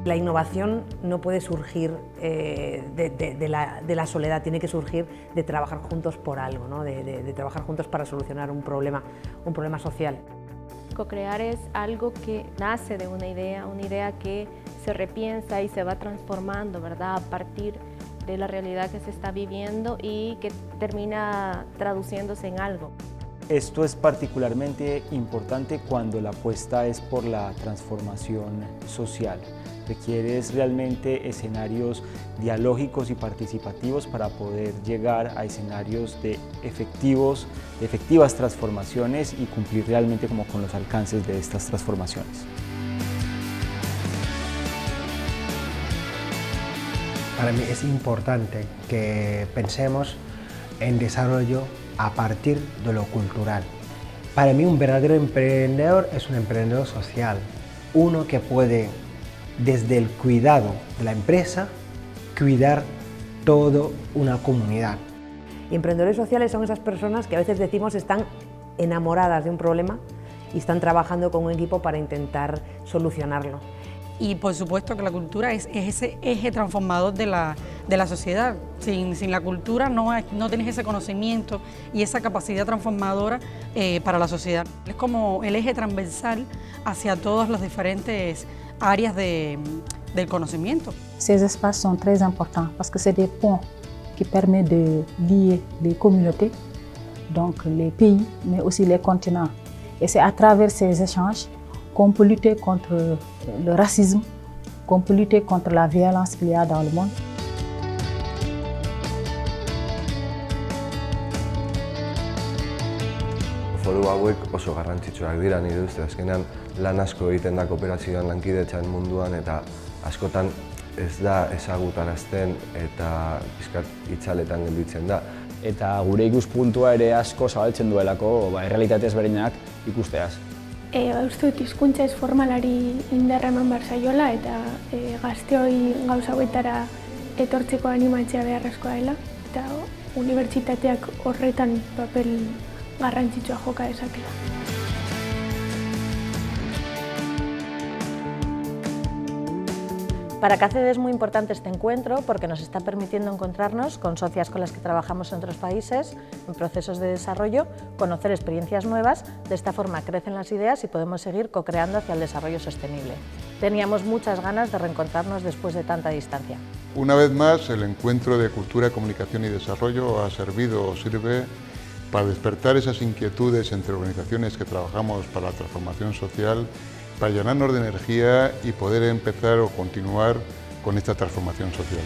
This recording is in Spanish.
La innovación no puede surgir de la soledad, tiene que surgir de trabajar juntos por algo, ¿no? de trabajar juntos para solucionar un problema social. Co-crear es algo que nace de una idea que se repiensa y se va transformando, ¿verdad?, a partir de la realidad que se está viviendo y que termina traduciéndose en algo. Esto es particularmente importante cuando la apuesta es por la transformación social. Requieres realmente escenarios dialógicos y participativos para poder llegar a escenarios de efectivas transformaciones y cumplir realmente como con los alcances de estas transformaciones. Para mí es importante que pensemos en desarrollo a partir de lo cultural. Para mí un verdadero emprendedor es un emprendedor social, uno que puede desde el cuidado de la empresa cuidar toda una comunidad. Y emprendedores sociales son esas personas que a veces decimos están enamoradas de un problema y están trabajando con un equipo para intentar solucionarlo. Y por supuesto que la cultura es ese eje transformador de la sociedad. Sin la cultura no tienes ese conocimiento y esa capacidad transformadora para la sociedad. Es como el eje transversal hacia todas las diferentes áreas del conocimiento. Ces espaces sont très importants parce que c'est des ponts qui permettent de lier les communautés, donc les pays, mais aussi les continents. Et c'est à travers ces échanges qu'on peut lutter contre le racisme, qu'on peut lutter contre la violence qu'il y a dans le monde. Foru hauek oso garrantzitsuak dira nire ustez, azkenean lan asko egiten da kooperazioan, lankidetzan munduan eta askotan ez da ezagutarazten eta pixkat itzaletan gelditzen da. Eta gure ikuspuntua ere asko zabaltzen duelako errealitate ezberdinak ikusteaz. Uste dut hizkuntza ez formalari indarra eman behar zaiola eta gazteoi gauza hauetara etortzeko animatzea beharrezkoa dela eta unibertsitateak horretan papel garrantzitsua joka dezakela. Para CACED es muy importante este encuentro porque nos está permitiendo encontrarnos con socias con las que trabajamos en otros países, en procesos de desarrollo, conocer experiencias nuevas, de esta forma crecen las ideas y podemos seguir co-creando hacia el desarrollo sostenible. Teníamos muchas ganas de reencontrarnos después de tanta distancia. Una vez más, el encuentro de Cultura, Comunicación y Desarrollo ha servido o sirve para despertar esas inquietudes entre organizaciones que trabajamos para la transformación social, para llenarnos de energía y poder empezar o continuar con esta transformación social.